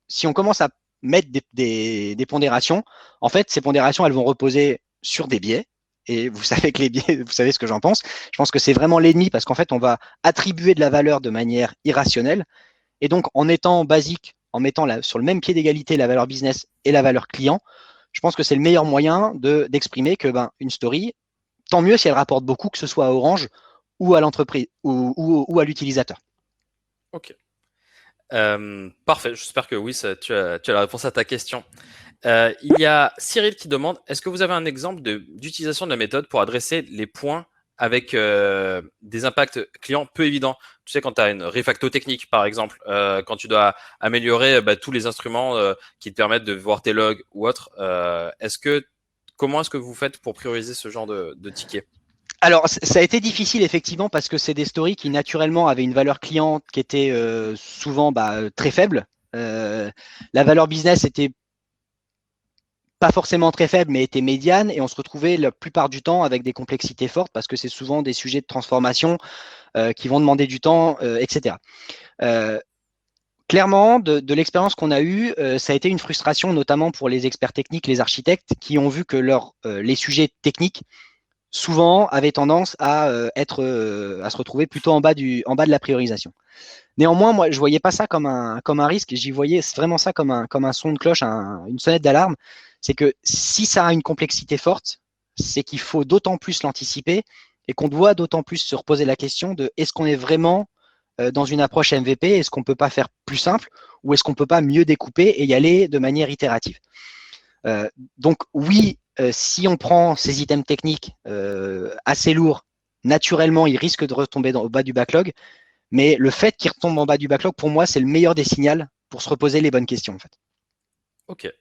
si on commence à mettre des pondérations, en fait, ces pondérations, elles vont reposer sur des biais. Et vous savez que les biais, vous savez ce que j'en pense. Je pense que c'est vraiment l'ennemi parce qu'en fait, on va attribuer de la valeur de manière irrationnelle. Et donc, en étant basique, en mettant sur le même pied d'égalité la valeur business et la valeur client, je pense que c'est le meilleur moyen d'exprimer que une story, tant mieux si elle rapporte beaucoup, que ce soit à Orange ou à l'entreprise ou à l'utilisateur. Ok. Parfait. J'espère que oui, tu as la réponse à ta question. Il y a Cyril qui demande, est-ce que vous avez un exemple d'utilisation de la méthode pour adresser les points avec des impacts clients peu évidents? Tu sais, quand tu as une refacto technique, par exemple, quand tu dois améliorer tous les instruments qui te permettent de voir tes logs ou autres, comment est-ce que vous faites pour prioriser ce genre de tickets? Alors, ça a été difficile effectivement parce que c'est des stories qui naturellement avaient une valeur client qui était souvent très faible. La valeur business était pas forcément très faible, mais était médiane, et on se retrouvait la plupart du temps avec des complexités fortes parce que c'est souvent des sujets de transformation qui vont demander du temps, etc. Clairement, de l'expérience qu'on a eue, ça a été une frustration, notamment pour les experts techniques, les architectes, qui ont vu que les sujets techniques souvent avaient tendance à à se retrouver plutôt en bas de la priorisation. Néanmoins, moi, je voyais pas ça comme un risque. J'y voyais vraiment ça comme un son de cloche, une sonnette d'alarme. C'est que si ça a une complexité forte, c'est qu'il faut d'autant plus l'anticiper et qu'on doit d'autant plus se reposer la question de est-ce qu'on est vraiment dans une approche MVP, est-ce qu'on peut pas faire plus simple ou est-ce qu'on peut pas mieux découper et y aller de manière itérative. Donc oui, si on prend ces items techniques assez lourds, naturellement, ils risquent de retomber au bas du backlog. Mais le fait qu'il retombe en bas du backlog, pour moi, c'est le meilleur des signaux pour se reposer les bonnes questions, en fait. Ok.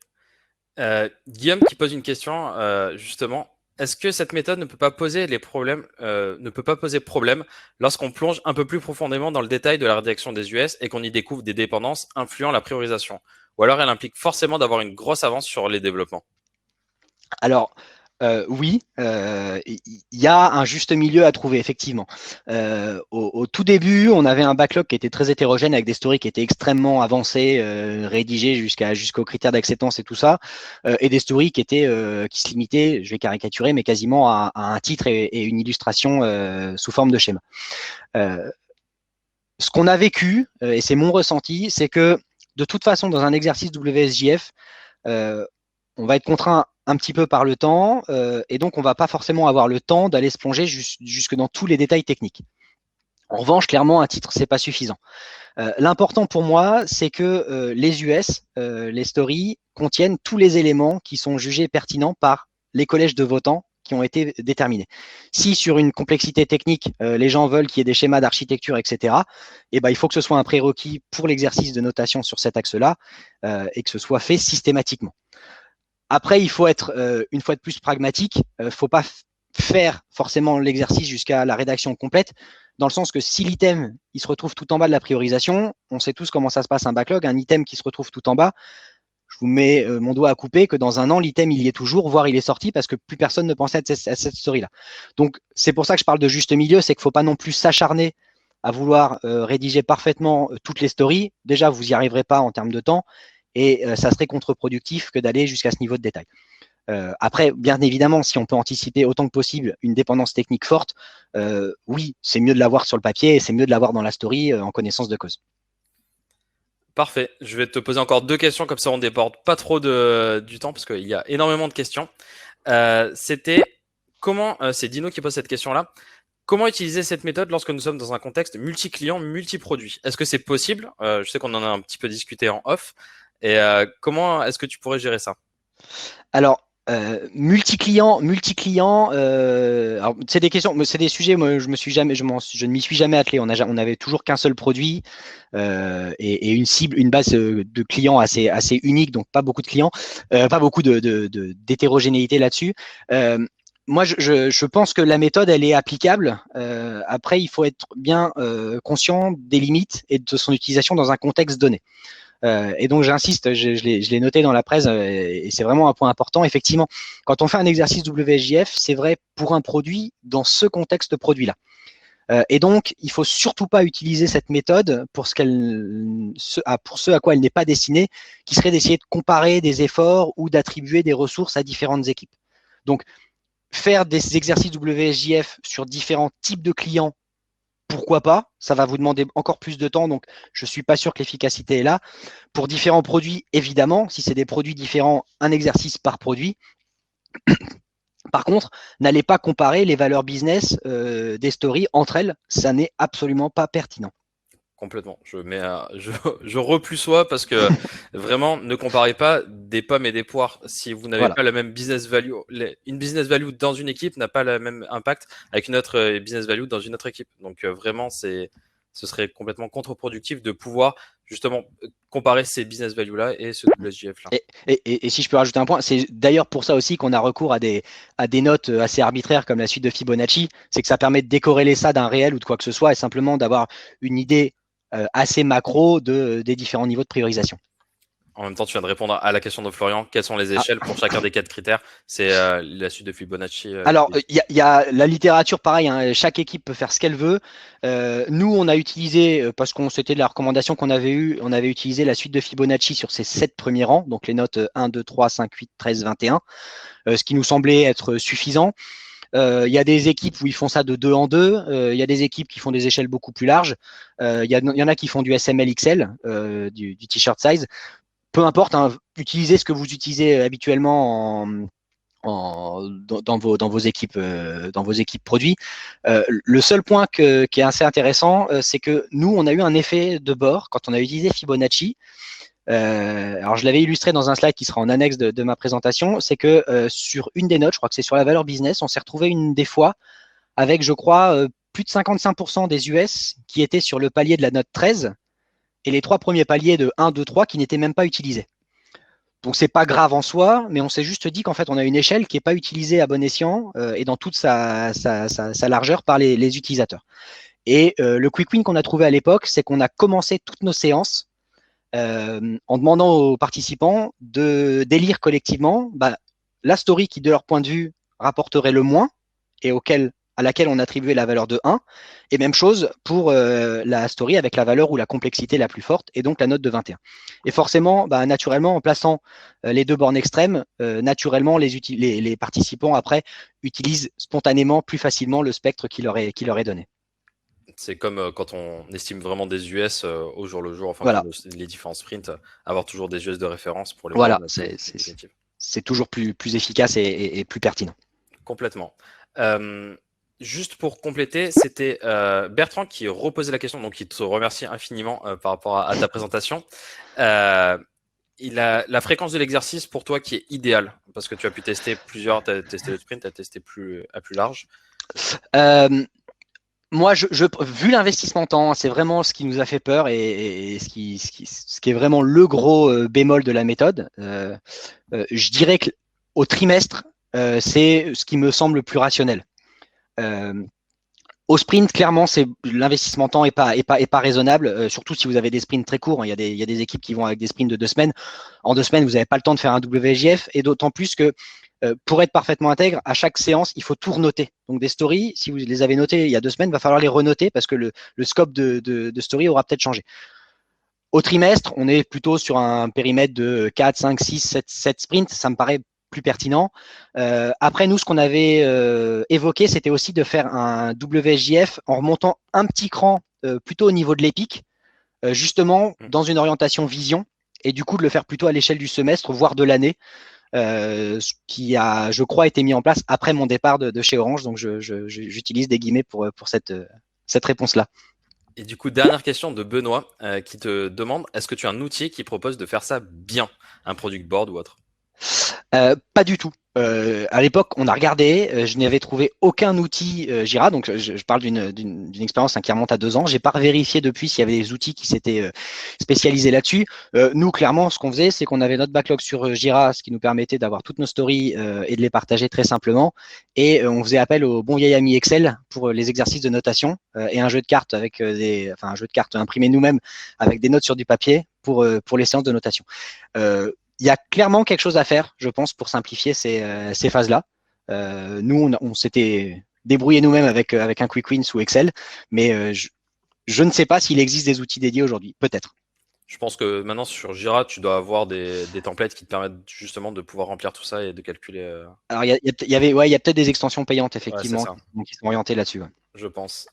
Guillaume qui pose une question, justement. Est-ce que cette méthode ne peut pas poser ne peut pas poser problème lorsqu'on plonge un peu plus profondément dans le détail de la rédaction des US et qu'on y découvre des dépendances influant la priorisation? Ou alors elle implique forcément d'avoir une grosse avance sur les développements? Alors, oui, il y a un juste milieu à trouver, effectivement. Au tout début, on avait un backlog qui était très hétérogène avec des stories qui étaient extrêmement avancées, rédigées jusqu'aux critères d'acceptance et tout ça, et des stories qui se limitaient, je vais caricaturer, mais quasiment à un titre et une illustration sous forme de schéma. Ce qu'on a vécu, et c'est mon ressenti, c'est que de toute façon, dans un exercice WSJF, on va être contraint un petit peu par le temps, et donc on va pas forcément avoir le temps d'aller se plonger jusque dans tous les détails techniques. En revanche, clairement, un titre, c'est pas suffisant. L'important pour moi, c'est que les US, les stories, contiennent tous les éléments qui sont jugés pertinents par les collèges de votants qui ont été déterminés. Si sur une complexité technique, les gens veulent qu'il y ait des schémas d'architecture, etc., eh ben, il faut que ce soit un prérequis pour l'exercice de notation sur cet axe-là et que ce soit fait systématiquement. Après, il faut être une fois de plus pragmatique. Faut pas faire forcément l'exercice jusqu'à la rédaction complète, dans le sens que si l'item il se retrouve tout en bas de la priorisation, on sait tous comment ça se passe un backlog, un item qui se retrouve tout en bas, je vous mets mon doigt à couper que dans un an, l'item il y est toujours, voire il est sorti parce que plus personne ne pensait à cette story-là. Donc c'est pour ça que je parle de juste milieu, c'est qu'il ne faut pas non plus s'acharner à vouloir rédiger parfaitement toutes les stories. Déjà, vous n'y arriverez pas en termes de temps et ça serait contre-productif que d'aller jusqu'à ce niveau de détail. Après, bien évidemment, si on peut anticiper autant que possible une dépendance technique forte, oui, c'est mieux de l'avoir sur le papier et c'est mieux de l'avoir dans la story en connaissance de cause. Parfait. Je vais te poser encore 2 questions, comme ça on déborde pas trop du temps, parce qu'il y a énormément de questions. C'était c'est Dino qui pose cette question-là. Comment utiliser cette méthode lorsque nous sommes dans un contexte multi-client, multi-produit? Est-ce que c'est possible? Je sais qu'on en a un petit peu discuté en off. Et comment est-ce que tu pourrais gérer ça? Alors, multi-client, c'est des questions, c'est des sujets. Moi, je ne m'y suis jamais attelé. On avait toujours qu'un seul produit et une cible, une base de clients assez unique, donc pas beaucoup de clients, pas beaucoup d'hétérogénéité là-dessus. Moi, je pense que la méthode, elle est applicable. Après, il faut être bien conscient des limites et de son utilisation dans un contexte donné. Et donc j'insiste, je l'ai noté dans la presse et c'est vraiment un point important. Effectivement, quand on fait un exercice WSJF, c'est vrai pour un produit dans ce contexte produit-là. Et donc, il faut surtout pas utiliser cette méthode pour pour ce à quoi elle n'est pas destinée, qui serait d'essayer de comparer des efforts ou d'attribuer des ressources à différentes équipes. Donc, faire des exercices WSJF sur différents types de clients, pourquoi pas? Ça va vous demander encore plus de temps, donc je suis pas sûr que l'efficacité est là. Pour différents produits, évidemment, si c'est des produits différents, un exercice par produit. Par contre, n'allez pas comparer les valeurs business des stories entre elles, ça n'est absolument pas pertinent. Complètement. Je replie soi parce que vraiment, ne comparez pas des pommes et des poires. Si vous n'avez Voilà. pas la même business value, une business value dans une équipe n'a pas le même impact avec une autre business value dans une autre équipe. Donc vraiment, ce serait complètement contre-productif de pouvoir justement comparer ces business values-là et ce WSJF-là. Et si je peux rajouter un point, c'est d'ailleurs pour ça aussi qu'on a recours à des notes assez arbitraires comme la suite de Fibonacci, c'est que ça permet de décorréler ça d'un réel ou de quoi que ce soit et simplement d'avoir une idée assez macro des différents niveaux de priorisation. En même temps, tu viens de répondre à la question de Florian. Quelles sont les échelles pour chacun des 4 critères? C'est la suite de Fibonacci. Alors, il y a la littérature, pareil, hein, chaque équipe peut faire ce qu'elle veut. Nous, on a utilisé, parce qu'on c'était la recommandation qu'on avait eue, on avait utilisé la suite de Fibonacci sur ces 7 premiers rangs, donc les notes 1, 2, 3, 5, 8, 13, 21, ce qui nous semblait être suffisant. Il y a des équipes où ils font ça de 2 en 2. Il y a des équipes qui font des échelles beaucoup plus larges. Il y en a qui font du SML XL, du t-shirt size. Peu importe, hein, utilisez ce que vous utilisez habituellement dans vos équipes produits. Le seul point qui est assez intéressant, c'est que nous, on a eu un effet de bord quand on a utilisé Fibonacci. Alors, je l'avais illustré dans un slide qui sera en annexe de ma présentation. C'est que sur une des notes, je crois que c'est sur la valeur business, on s'est retrouvé une des fois avec, je crois, plus de 55% des US qui étaient sur le palier de la note 13 et les 3 premiers paliers de 1, 2, 3 qui n'étaient même pas utilisés. Donc, c'est pas grave en soi, mais on s'est juste dit qu'en fait, on a une échelle qui n'est pas utilisée à bon escient et dans toute sa largeur par les utilisateurs. Et le quick win qu'on a trouvé à l'époque, c'est qu'on a commencé toutes nos séances en demandant aux participants d'élire collectivement la story qui, de leur point de vue, rapporterait le moins et à laquelle on attribuait la valeur de 1. Et même chose pour la story avec la valeur ou la complexité la plus forte, et donc la note de 21. Et forcément, naturellement, en plaçant les 2 bornes extrêmes, naturellement, les participants, après, utilisent spontanément plus facilement le spectre qui leur est donné. C'est comme quand on estime vraiment des US au jour le jour, enfin voilà. les différents sprints, avoir toujours des US de référence pour les voilà, c'est toujours plus efficace et plus pertinent. Complètement. Juste pour compléter, c'était Bertrand qui reposait la question, donc il te remercie infiniment par rapport à ta présentation. Il a la fréquence de l'exercice pour toi qui est idéale, parce que tu as pu tester plusieurs, tu as testé le sprint, tu as testé à plus large. Moi, vu l'investissement temps, c'est vraiment ce qui nous a fait peur et ce qui est vraiment le gros bémol de la méthode. Je dirais qu'au trimestre, c'est ce qui me semble le plus rationnel. Au sprint, clairement, l'investissement temps est pas raisonnable, surtout si vous avez des sprints très courts. Il y a des équipes qui vont avec des sprints de 2 semaines. En 2 semaines, vous n'avez pas le temps de faire un WJF, et d'autant plus que pour être parfaitement intègre, à chaque séance, il faut tout renoter. Donc des stories, si vous les avez notées il y a 2 semaines, il va falloir les renoter parce que le scope de story aura peut-être changé. Au trimestre, on est plutôt sur un périmètre de 4, 5, 6, 7 sprints. Ça me paraît plus pertinent. Après, nous, ce qu'on avait évoqué, c'était aussi de faire un WSJF en remontant un petit cran plutôt au niveau de l'épique, justement dans une orientation vision, et du coup de le faire plutôt à l'échelle du semestre, voire de l'année, ce qui a, je crois, été mis en place après mon départ de chez Orange. Donc, j'utilise des guillemets pour cette réponse-là. Et du coup, dernière question de Benoît qui te demande, est-ce que tu as un outil qui propose de faire ça bien, un product board ou autre? Pas du tout. À l'époque, on a regardé, je n'avais trouvé aucun outil Jira, donc je parle d'une expérience qui remonte à 2 ans. J'ai pas vérifié depuis s'il y avait des outils qui s'étaient spécialisés là-dessus. Nous, clairement, ce qu'on faisait, c'est qu'on avait notre backlog sur Jira, ce qui nous permettait d'avoir toutes nos stories et de les partager très simplement. Et on faisait appel au bon vieil ami Excel pour les exercices de notation et un jeu de cartes avec un jeu de cartes imprimé nous-mêmes avec des notes sur du papier pour les séances de notation. Il y a clairement quelque chose à faire, je pense, pour simplifier ces phases-là. Nous, on s'était débrouillé nous-mêmes avec un quick win sous Excel, mais je ne sais pas s'il existe des outils dédiés aujourd'hui. Peut-être. Je pense que maintenant sur Jira, tu dois avoir des templates qui te permettent justement de pouvoir remplir tout ça et de calculer. Alors, il y a peut-être des extensions payantes, effectivement, qui sont orientées là-dessus. Ouais. Je pense.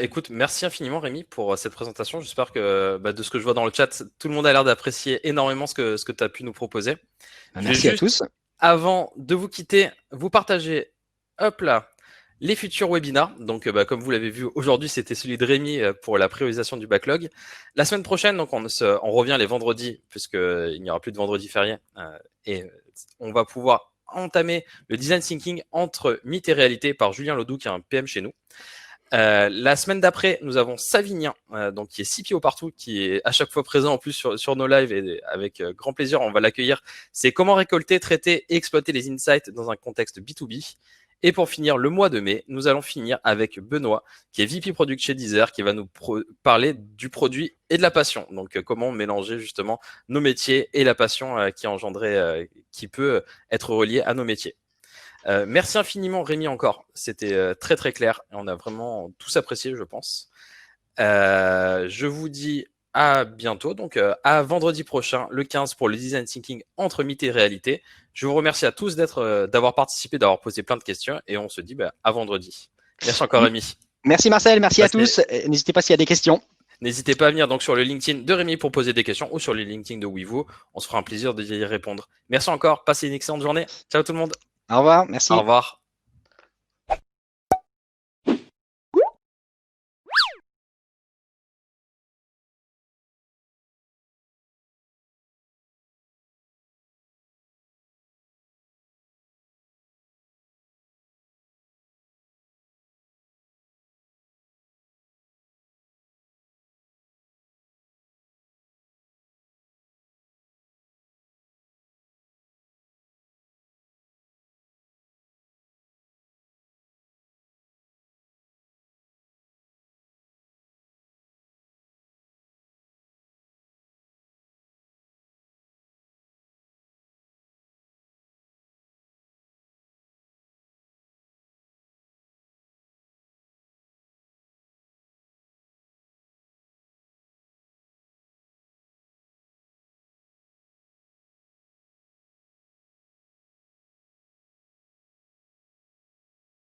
Écoute, merci infiniment Rémi pour cette présentation. J'espère que de ce que je vois dans le chat, tout le monde a l'air d'apprécier énormément ce que tu as pu nous proposer. Merci à tous. Avant de vous quitter, vous partagez, hop là, les futurs webinars. Donc, comme vous l'avez vu aujourd'hui, c'était celui de Rémi pour la priorisation du backlog. La semaine prochaine, donc on revient les vendredis, puisqu'il n'y aura plus de vendredi férié, et on va pouvoir entamer le design thinking entre mythe et réalité par Julien Ledoux, qui est un PM chez nous. La semaine d'après, nous avons Savinien, donc qui est CPO partout, qui est à chaque fois présent en plus sur nos lives et avec grand plaisir, on va l'accueillir. C'est comment récolter, traiter et exploiter les insights dans un contexte B2B. Et pour finir, le mois de mai, nous allons finir avec Benoît, qui est VP Product chez Deezer, qui va nous parler du produit et de la passion. Donc, comment mélanger justement nos métiers et la passion qui peut être reliée à nos métiers. Merci infiniment Rémi encore, c'était très très clair et on a vraiment tous apprécié je pense. Je vous dis à bientôt, donc à vendredi prochain, le 15 pour le Design Thinking entre mythe et réalité. Je vous remercie à tous d'avoir participé, d'avoir posé plein de questions et on se dit à vendredi. Merci encore Rémi. Merci Marcel, merci à tous. N'hésitez pas s'il y a des questions. N'hésitez pas à venir donc sur le LinkedIn de Rémi pour poser des questions ou sur le LinkedIn de Wevo. On se fera un plaisir d'y répondre. Merci encore, passez une excellente journée. Ciao tout le monde. Au revoir, merci. Au revoir.